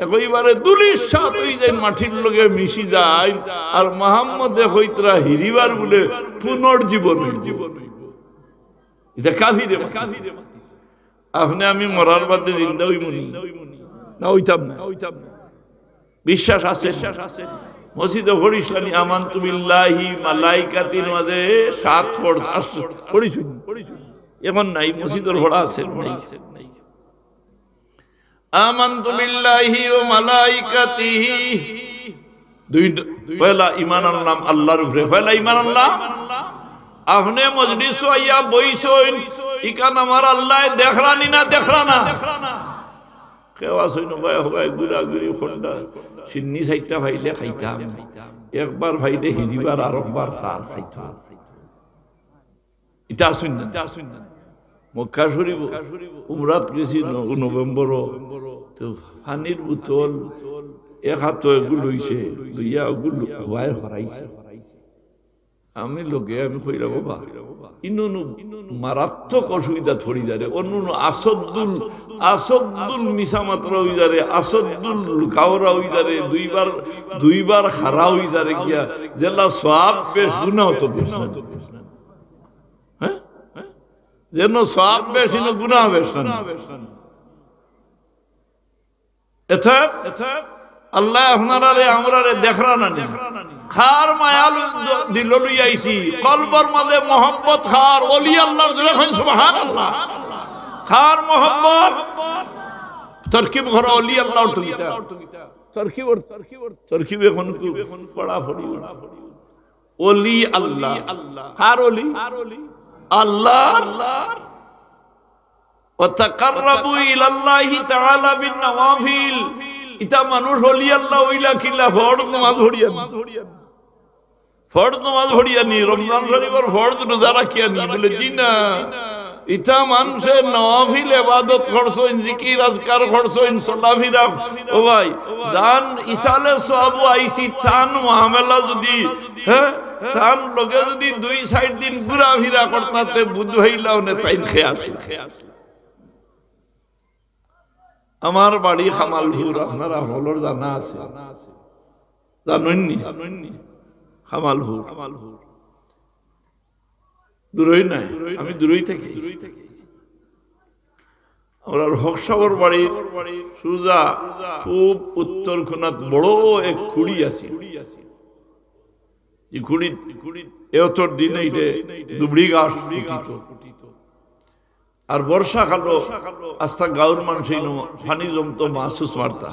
একইবারে দুলির সাথ ওই যে মাটির লগে মিশি যায় আর মোহাম্মদে হইতরা হিরিবার বলে পুনর্জীবন হইব এটা কাফিরে কাফিরে আপনি আমি মরার বাদে জিন্দা হইমুনি না হইতাম না বিশ্বাস আছে মসজিদে পড়িসলানি আমানতু বিল্লাহি মালাইকাতির মাঝে 7 পড়িছুন এখন নাই মসজিদের পড়া আছে নাই আমানতু বিল্লাহি ওয়া মালাইকাতিহি দুই পয়লা ঈমান আনলাম আল্লাহর উপরে পয়লা ঈমান আনলাম আপনি মজলিস আইয়া বইছইন ইকান আমার আল্লাহ দেখরানি না দেখরানা কেউ আসইন ভাই ভাই গুড়া গুড়ি খন্ডা সিন্নি সাইটটা ভাইলে খাইতাম একবার ভাইলে হিদিবার আর একবার সার খাইতাম এটা আসুন না মক্কা শরীফ উমরাত গেছি নভেম্বর তো পানির বোতল এক হাত এগুলো হইছে দুইয়া ওগুলো হওয়ায় হরাইছে আমি লোকে আমি কইরা বাবা ইনুনু মারাত্মক অসুবিধা থরি যারে অন্যুন আসদ্দুল মিশা মাত্র হই যারে আসদ্দুল কাওরা হই যারে দুইবার খারা হই যারে গিয়া জেলা সওয়াব বেশ গুনাহ তো বেশ হ্যাঁ যেন সওয়াব বেশ ইনো গুনাহ বেশ না এথা আল্লাহ আপনারে আমরারে দেখরানা নি খার মায়াল দিল লই আইছি কলবর মাঝে মোহাম্মত খার ওলি আল্লাহর জন্য কই সুবহানাল্লাহ খার মোহাম্মত তরকিব ঘর ওলি আল্লাহর তুলিতা তরকিব এখন পড়া পড়ি ওলি আল্লাহ খার ওলি আল্লাহ ওয়া তাকাররাবু ইলাল্লাহি তাআলা বিন নওয়াফিল ইতা মানুষ হলি আল্লাহ হইলা কিলা ফরজ নামাজ পড়িয়ানি রমজান শরীফের ফরজ রোজা রাখিয়ানি বলে জি না ইতা মানুষে নওয়াফিল ইবাদত করছইন জিকির আজকার করছইন সালাফিরা ও ভাই জান ইসালে সওয়াব আইছি তান মুআমালা যদি হ্যাঁ তান লগে যদি 2-4 দিন ঘুরা ফিরা করতাতে বুঝ হইলাও না তাইন খেয়াস আমার বাড়ি খামালপুর আপনারা হলর জানা আছে জানেননি খামালপুর দূরই নাই আমি দূরই থাকি আমার হকসাগর বাড়ির সুজা খুব উত্তর কোণাত বড় এক খুঁড়ি আছে এই খুঁড়ি এতর দিনে দুবড়ি গাছ ফুটিত আর বর্ষাকাল আস্থা গাঁর মানুষ পানি জমতো মাসুস মারতা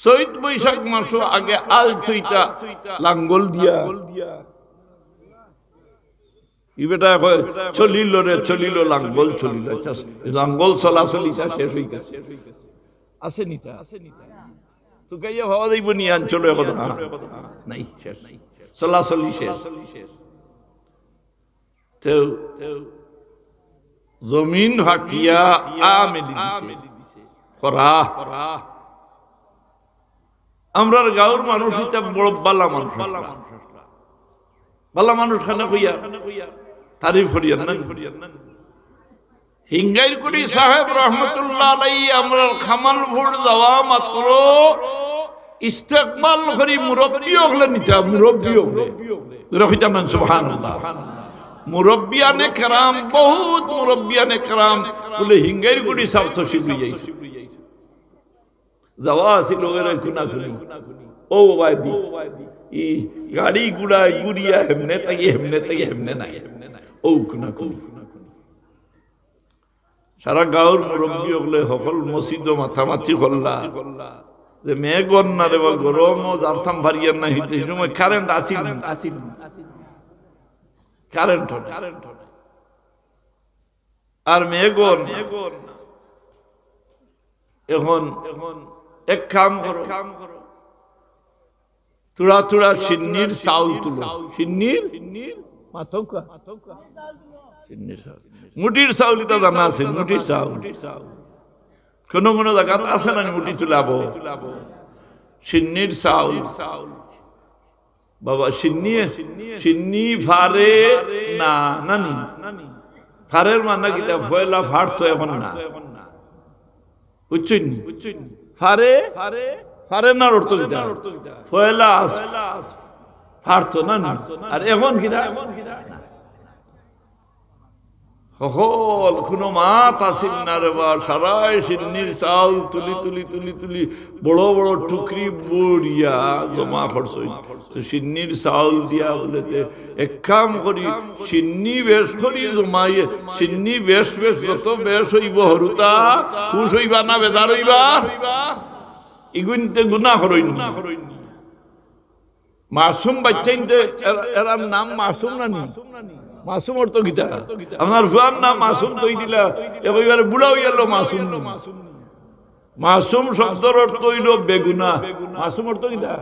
চৈত বৈশাখ মাস আগে আল চৈতা লাঙ্গল দিয়া ইবেটা চলিল লাঙ্গল চলিল লাঙ্গল চলাচলিটা শেষ হয়ে গেছে আছে নিতা তো গাইয়া ভাবা যাইব নি অঞ্চল নাই শেষ চলাচলি শেষ জমিন হাটিয়া দিছে আমরা গাঁর মানুষ এটা বড় বালা মানুষ খানা কইয়া তারিফ করিয়া না হিঙ্গাইর করি সাহেব রহমতুল্লাহ আলাইহি আমরা খামালপুর যাওয়া মাত্র ইস্তেকবাল করি মুরব্বী হলে নিতা মুরব্বী হলে রহিতাম না সুবহানাল্লাহ মুরব্বিয়ানে کرام বহুত মুরব্বিয়ানে کرام বলে হিঙ্গাইর গুড়ি সব তো শিবলি যাইছে যাওয়া আসি লোকের খুনা খুনি ও ভাই দি ই গাড়ি গুড়া গুড়িয়া হেমনে নাই ও খুনা খুনি সারা গাঁর মুরব্বী হলে সকল মসজিদ মাথামাথি করলা যে মেঘন না রে বা গরম জারথাম ভারিয়ার না হিতে সময় কারেন্ট আসিল কারেন্ট আর মেঘন এখন এক কাম করো তুড়া সিন্নির চাউল তুলো সিন্নির মুটির চাউল এটা জানা আছে মুটির চাউল কোন জায়গা আছে না মুটি তুলাবো সিন্নির চাউল বাবা সিন্নি ফারে না নানি ফারের মানে কিতা ফয়লা ফাড়তো এখন না বুঝছেন ফারে ফারে না অর্থ কিতা ফয়লা ফাড়তো না আর এখন কিতা সকল কোনো মাত আসিল না রে বা সারাই সিন্নির চাউল তুলি তুলি তুলি তুলি বড় বড় টুকরি বড়িয়া জমা করছো সিন্নির চাউল দিয়া বলেতে এক কাম করি সিন্নি বেশ করি জমাইয়ে সিন্নি বেশ বেশ যত বেশ হইব হরুতা খুশ হইবা না বেজার হইবা ইগুনতে গুনাহ করইন মাসুম বাচ্চাইতে এরার নাম মাসুম না নি মাসুম অর্থ গীতা আপনার ফুয়ার নাম মাসুম তৈ দিলা এবারে বুড়া হয়ে গেল মাসুম মাসুম শব্দের অর্থ হইল বেগুনা মাসুম অর্থ গীতা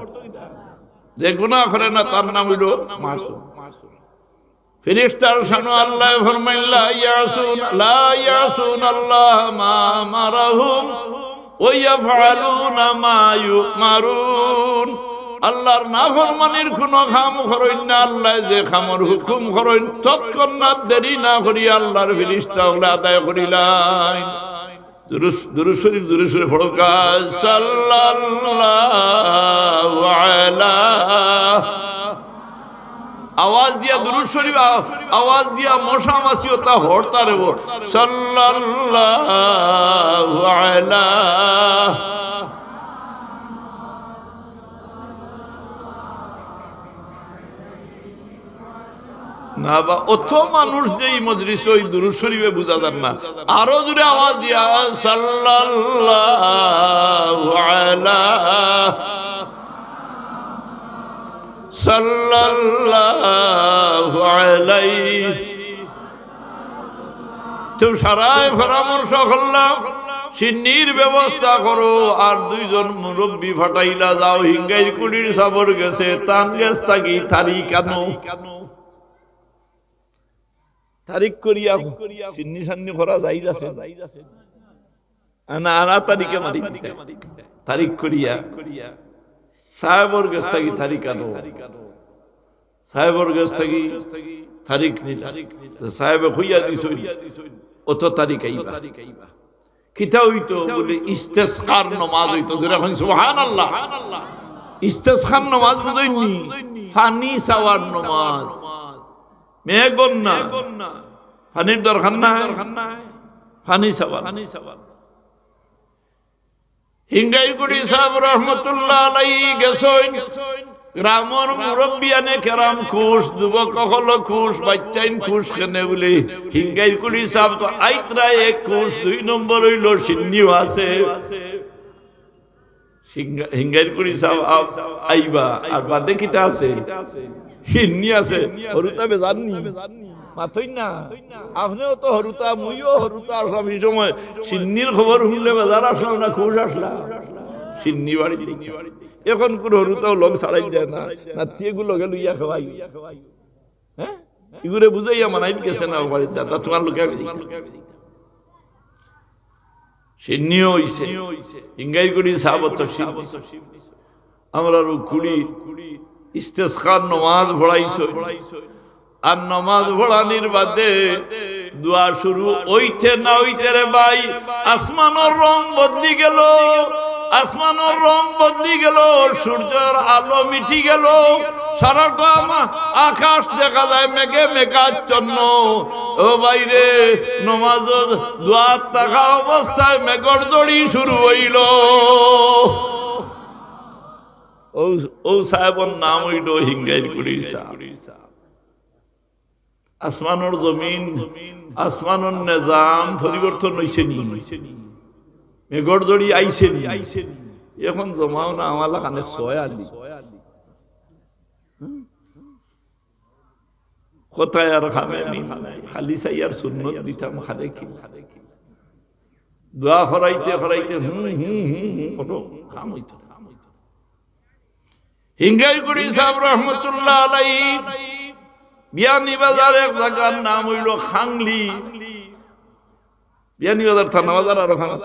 যে গুনাহ করে না তার নাম হইল মাসুম ফেরেশতার শান আল্লাহ ফরমাইলা ইয়াসুন লা ইয়াসুন আল্লাহ মা মারাহুম ওয়া ইয়াফআলুনা মা ইউমারুন আল্লাহর নাফরমানির কোনো কাম করেন না আল্লাহ যে কামর হুকুম করেন তৎক্ষণাৎ দেরি না করি আল্লাহর ফেরেশতা ওগুলা আদায় করিলাই দুরূদ শরীফ পড়ো সাল্লাল্লাহু আলা আওয়াজ দিয়া দুরূদ শরীফ আওয়াজ দিয়া মশা মাছিও তা হরতা রে সাল্লাল্লাহু আলা না বা অত মানুষ যে মজলিসে ওই দুরূদ শরীফে বুঝা যান না আরো জোরে আওয়াজ দিয়া সাল্লাল্লাহু আলা সাল্লাল্লাহু আলাইহি তো সারায় পরামর্শ করলাম সিন্নির ব্যবস্থা করো আর দুইজন মুরব্বী ফাটাইলা যাও হিঙ্গাইর কুড়ির সাবর গেছে তান গেছ থাকি থারি কানো তারিখ করিয়া সিন্নি সান্নি করা যাই যাচ্ছে না আনা তারিখে মারি তারিখ করিয়া সাহেবর গেছ থাকি তারিখ আনো সাহেবর গেছ থাকি তারিখ সাহেবে হইয়া দিছ অত তারিখ আইবা কিতা হইতো বলে ইস্তেসকার নামাজ হইতো যেরকম সুবহানাল্লাহ ইস্তেসকার নামাজ বুঝইনি ফানি সাওয়ার নামাজ মেঘন না ফানির দরকার না ফানি সাওয়ার হিঙ্গাইরকুড়ি সাহেব রহমতুল্লাহ আলাইহি গেছেন গ্রামের মুরব্বিয়ানে কেরাম খুশ যুবক হলো খুশ বাচ্চাইন খুশ কেনে বলে হিঙ্গাইরকুড়ি সাহেব তো আইতরা এক খুশ দুই নম্বর হইল সিন্নিও আছে হিঙ্গাইরকুড়ি সাহেব আইবা আর বাদে কিতা আছে সিন্নি আছে হরুতা বেজাননি মাথই না আপনিও তো হরুতা মুইও হরুতা আসলাম এই সময় সিন্নির খবর শুনলে বেজার আসলাম না খুশ আসলাম সিন্নি বাড়ি এখন কোন হরুতাও লগ ছাড়াই দেয় না নাতিয়েগুলো লগে লইয়া খাওয়াই হ্যাঁ এগুলো বুঝাইয়া মানাই গেছে না বাড়িতে তা তোমার লোকে সিন্নিও হইছে হিঙ্গাইরকুড়ি সাহাবত তো আমরা কুড়ি ইস্তেসকার নামাজ পড়াইছো আর নামাজ পড়ানির বাদে দোয়া শুরু হইতে না হইতে রে ভাই আসমানের রং বদলি গেল আসমানের রং বদলি গেল সূর্যের আলো মিটি গেল সারাটা আকাশ দেখা যায় মেঘে মেঘাচ্ছন্ন ও বাইরে নামাজ দোয়া থাকা অবস্থায় মেঘর দড়ি শুরু হইল ও সাহেবর নাম হইল হিঙ্গাইরকুড়ি সাহেব আসমানের জমিন আসমানের নিজাম পরিবর্তন হইছে নি মেঘর দড়ি আইছে নি এখন জমাও না আমালা কানে ছয় আলি কোথায় আর খাবে খালি চাই আর সুন্নত দিতাম খালে কি দোয়া করাইতে করাইতে কত কাম হইত হিঙ্গাইরকুড়ি সাহেব রহমতুল্লাহ আলাইহি বিয়ানীবাজার এক জায়গার নাম হইল খাংলি বিয়ানীবাজার থানা বাজার আর ওখানে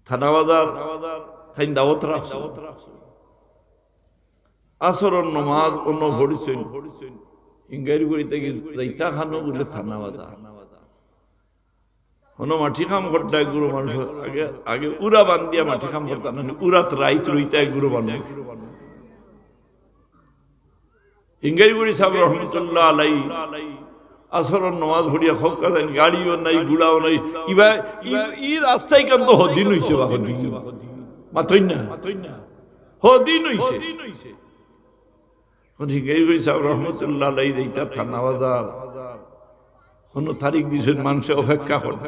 থানা বাজার থাইন দাওয়াত রাখছে আসরের নামাজ অন্য পড়িছেন হিঙ্গাইর গুড়িতে যাইতা খানো বলে থানা বাজা হনো মাটি খাম করতে গুরু মানুষ আগে আগে উড়া বান্ধিয়া মাটি খাম করতে না উড়াত রাইত রইতে গুরু মানুষ হিঙ্গাইর গুড়ি সাহেব রহমতুল্লাহ আলাই আসরের নামাজ পড়িয়া খোক কাছেন গাড়িও নাই গুড়াও নাই ইবা ই রাস্তায় কেন হদিন হইছে বা হদিন মাতই না হদিন হইছে হিঙ্গাইর গুড়ি সাহেব রহমতুল্লাহ আলাই যাইতা থানা বাজার কোনো তারিখ দিছেন মানুষে অপেক্ষা করতে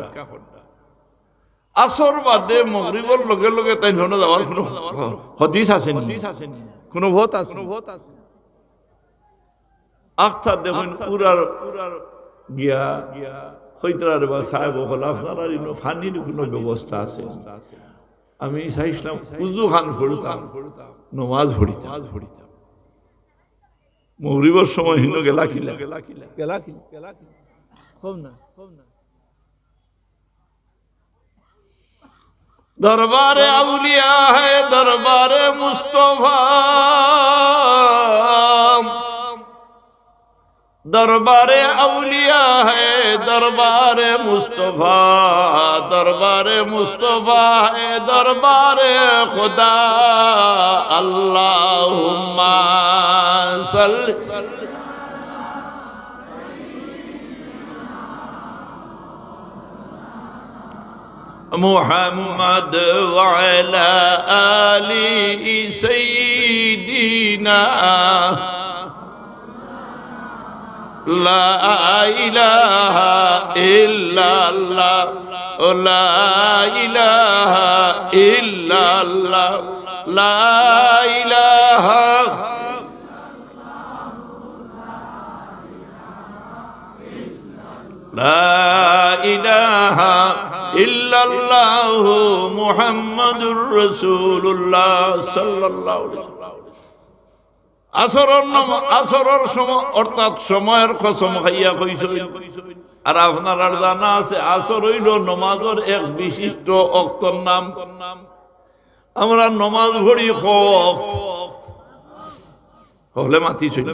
আসর বাদে মগরিবর লগে লগে তাই ধরনে যাওয়ার কোনো হদিস আছে কোনো ভোট আছে আখতা দেখুন উড়ার গিয়া হইতরার বা সাহেব হল আপনার ফানির কোনো ব্যবস্থা আছে আমি চাইছিলাম উজু খান পড়তাম নমাজ পড়িতাম মগরিবর সময় হিন গেলা কিলা दरबारे अवलिया है दरबारे मुस्तफा दरबारे अवलिया है दरबारे मुस्तफा दरबारे मुस्तफा है दरबारे खुदा अल्लाहुम्मा सल्ली मुहम्मद वअला आलि सय्यिदिना ला इलाहा इल्लल्लाह ला इलाहा इल्लल्लाह ला इलाहा ला इलाहा इल्लल्लाहु मुहम्मदुर रसूलुल्लाह सल्लल्लाहु अलैहि वसल्लम আসরের সময় অর্থাৎ সময়ের কসম খাইয়া কইছেন আর আপনার জানা আছে আসর হইল নামাজের এক বিশিষ্ট ওয়াক্তের নাম আমরা নামাজ পড়ি ওয়াক্ত হলে মাটি ছইলে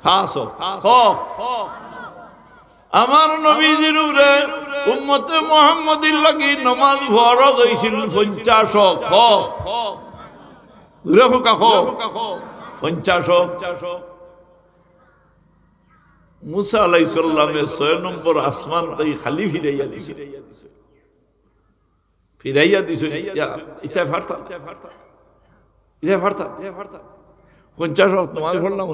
খাস ওয়াক্ত আমার নবীজির উপরে উম্মতে মুহাম্মদীর লাগি নামাজ ফরজ হইছিল 50 দেখো কাকো 50 মুসা আলাইহিস সালামের 6 নম্বর আসমান তাই খালি ফিরাইয়া দিছে এটা ফারতা 50 নামাজ পড়লাম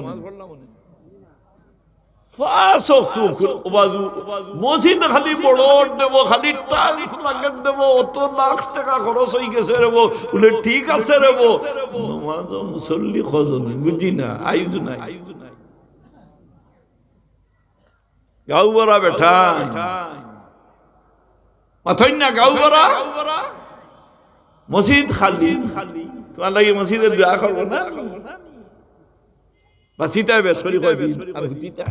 মসজিদ খালি বড় দেব খালি টাইলস লাগাই দেব অত লাখ টাকা খরচ হয়ে গেছে রে বলে ঠিক আছে রে নামাজ মুসল্লি কজন বুঝি না আইজ নাই গাও বড়া বেঠা মাথই না গাও বড়া মসজিদ খালি তোমার লাগে মসজিদে দোয়া করবো না বাসিতা বেসরি কইবি আর হুতিতা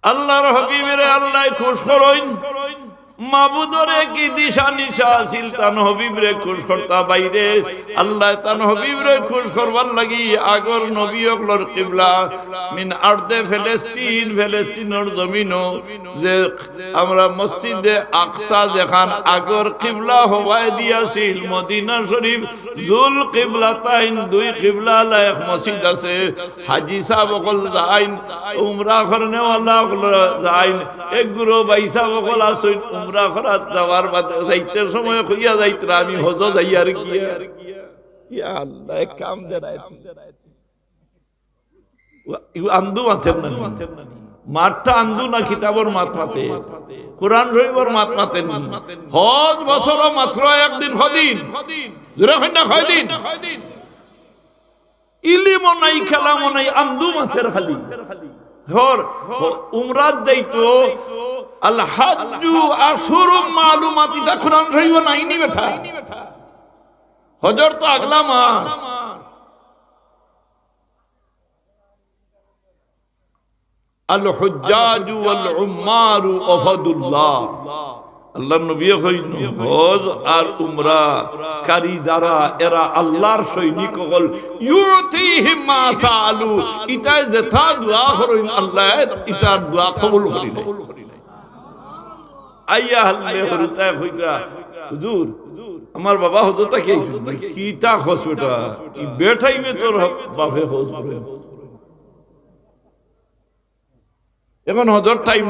আল্লাহর হাবিবের আল্লাহ খুশ করেন মাবুদরে কি দিশা নিশা আছিল তান হাবিবরে খুশ করতা বাইরে আল্লাহ তান হাবিবরে খুশ করবার লাগি আগর নবী হকলর কিবলা মিন আরদে ফিলিস্তিনের জমিনও যে আমরা মসজিদে আকসা যেখান আগর কিবলা হওয়ায় দিয়াছিল মদিনা শরীফ জুল কিবলাতাইন দুই কিবলা লায়ক মসজিদ আছে হাজী সাহেব হকল যাইন উমরা করনে ওয়ালা হকল যাইন এক গুরু ভাই সাহেব হকল আসেন উমরা করাত যাওয়ার বাদে যাইতে সময় কইয়া যাইতরা আমি হজ যাই আর কি ইয়া আল্লাহ কাম দেরায় আন্দু মাথেন না মাঠটা আন্দু না কিতাবর মাত মাতে কোরআন শরীফের মাত মাতেন হজ বছর মাত্র একদিন হদিন জোরে কই না কয়দিন ইলমও নাই খেলামও নাই আন্দু মাথের খালি হর উমরাত যাইতো আল হাজ্জু আশহুরুম মালুমাতি দা কোরআন শরীফ নাই নি বেটা হজর তো আগলা মাস আল হুজ্জাজু ওয়াল উম্মারু আফাদুল্লাহ আল্লাহর নবী কইন হজ আর উমরা কারি যারা এরা আল্লাহর সৈনিক হল ইউতিহিম মা সালু ইতা যেথা দোয়া করেন আল্লাহ ইতার দোয়া কবুল করি নাই আইয়া হলে হরতা কইরা হুজুর আমার বাবা হজরতা কি কিতা খোঁজ বেটা ই বেটাই মে তোর বাপে খোঁজ করে এখন হজর টাইম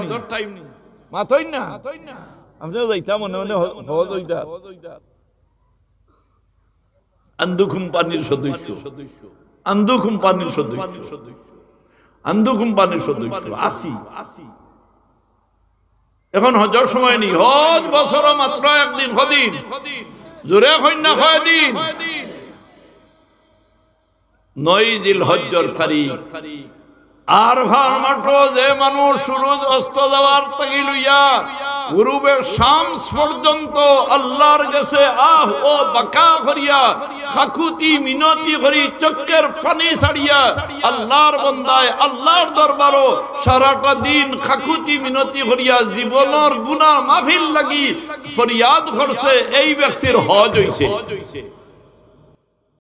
মাতই না আমরা যাইতাম মনে মনে হজ হইতা আন্দু কোম্পানির সদস্য আন্দু কোম্পানির সদস্য আন্দু কোম্পানির সদস্য আসি এখন হজর সময় নেই হজ বছর মাত্র একদিন কদিন জোরে কন্যা কয়দিন 9 জিলহজ্জর তারিখ আর ভার মাত্র যে মানুষ সূরজ অস্ত যাওয়ার থেকে লইয়া গুরুবের শামস পর্যন্ত আল্লাহর কাছে আহ ও বাকা করিয়া খাকুতি মিনতি করি চোখের পানি ছাড়িয়া আল্লাহর বন্দায় আল্লাহর দরবারও সারাটা দিন খাকুতি মিনতি করিয়া জীবনের গুনাহ মাফিল লাগি ফরিয়াদ করছে এই ব্যক্তির হজ হইছে